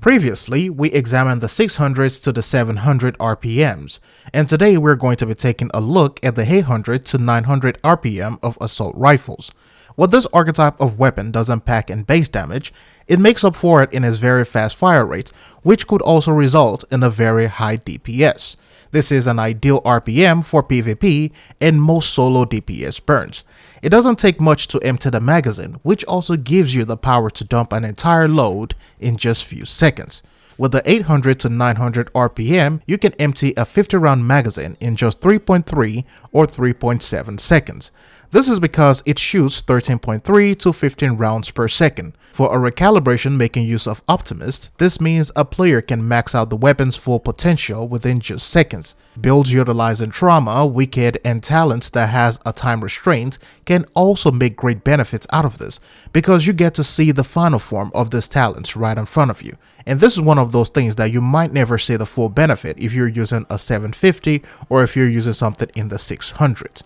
Previously, we examined the 600s to the 700 RPMs, and today we're going to be taking a look at the 800 to 900 RPM of assault rifles. What this archetype of weapon doesn't pack in base damage, it makes up for it in its very fast fire rate, which could also result in a very high DPS. This is an ideal RPM for PvP and most solo DPS burns. It doesn't take much to empty the magazine, which also gives you the power to dump an entire load in just few seconds. With the 800 to 900 RPM, you can empty a 50-round magazine in just 3.3 or 3.7 seconds. This is because it shoots 13.3 to 15 rounds per second. For a recalibration making use of Optimist, this means a player can max out the weapon's full potential within just seconds. Builds utilizing Trauma, Wicked, and talents that has a time restraint can also make great benefits out of this, because you get to see the final form of these talents right in front of you. And this is one of those things that you might never see the full benefit if you're using a 750 or if you're using something in the 600s.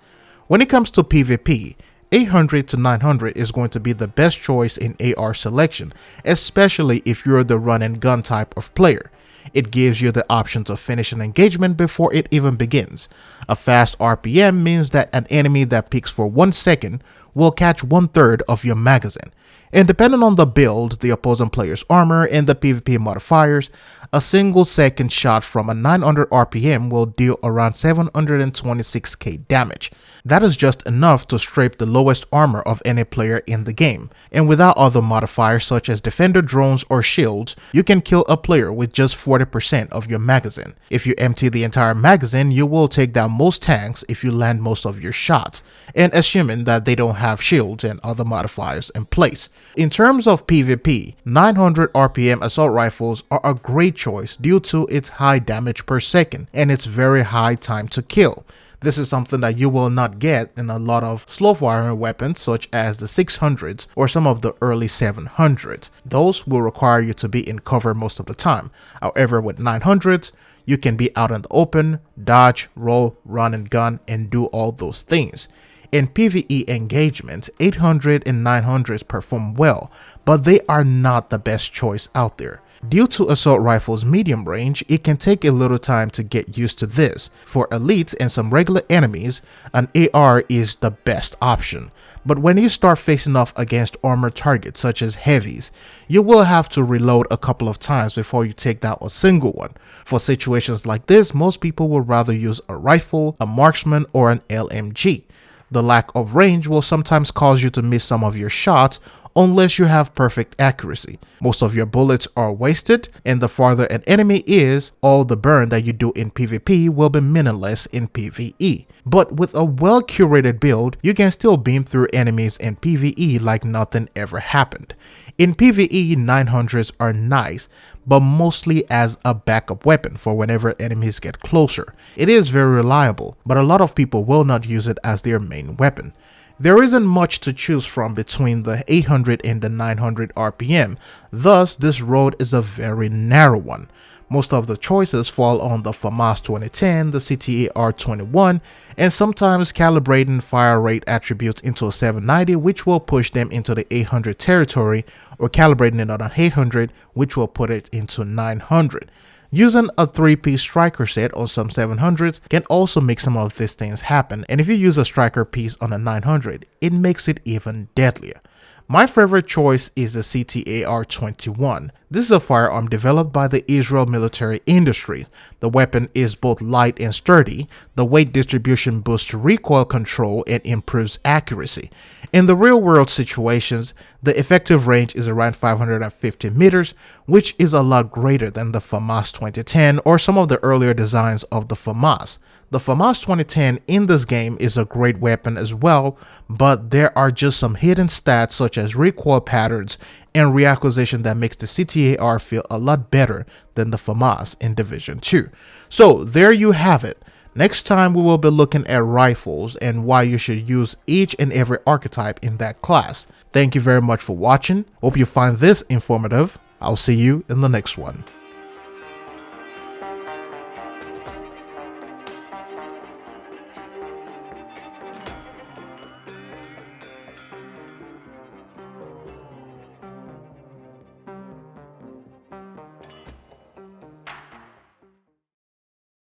When it comes to PvP, 800 to 900 is going to be the best choice in AR selection, especially if you're the run and gun type of player. It gives you the option to finish an engagement before it even begins. A fast RPM means that an enemy that peaks for 1 second will catch 1/3 of your magazine. And depending on the build, the opposing player's armor, and the PvP modifiers, a single second shot from a 900 RPM will deal around 726k damage. That is just enough to scrape the lowest armor of any player in the game. And without other modifiers such as defender drones or shields, you can kill a player with just 40% of your magazine. If you empty the entire magazine, you will take down most tanks if you land most of your shots, and assuming that they don't have shields and other modifiers in place. In terms of PvP, 900 RPM assault rifles are a great choice due to its high damage per second and its very high time to kill. This is something that you will not get in a lot of slow firing weapons such as the 600s or some of the early 700s. Those will require you to be in cover most of the time. However, with 900s, you can be out in the open, dodge, roll, run and gun, and do all those things. In PvE engagements, 800 and 900s perform well, but they are not the best choice out there. Due to assault rifles' medium range, it can take a little time to get used to this. For elites and some regular enemies, an AR is the best option. But when you start facing off against armored targets such as heavies, you will have to reload a couple of times before you take down a single one. For situations like this, most people would rather use a rifle, a marksman, or an LMG. The lack of range will sometimes cause you to miss some of your shots unless you have perfect accuracy. Most of your bullets are wasted, and the farther an enemy is, all the burn that you do in PvP will be meaningless in PvE. But with a well-curated build, you can still beam through enemies in PvE like nothing ever happened. In PvE, 900s are nice, but mostly as a backup weapon for whenever enemies get closer. It is very reliable, but a lot of people will not use it as their main weapon. There isn't much to choose from between the 800 and the 900 RPM, thus this road is a very narrow one. Most of the choices fall on the FAMAS 2010, the CTAR 21, and sometimes calibrating fire rate attributes into a 790, which will push them into the 800 territory, or calibrating it on an 800, which will put it into 900. Using a 3-piece striker set on some 700s can also make some of these things happen, and if you use a striker piece on a 900, it makes it even deadlier. My favorite choice is the CTAR 21. This is a firearm developed by the Israel military industry. The weapon is both light and sturdy. The weight distribution boosts recoil control and improves accuracy. In the real-world situations, the effective range is around 550 meters, which is a lot greater than the FAMAS 2010 or some of the earlier designs of the FAMAS. The FAMAS 2010 in this game is a great weapon as well, but there are just some hidden stats such as recoil patterns and reacquisition that makes the CTAR feel a lot better than the FAMAS in Division 2. So there you have it. Next time we will be looking at rifles and why you should use each and every archetype in that class. Thank you very much for watching. Hope you find this informative. I'll see you in the next one.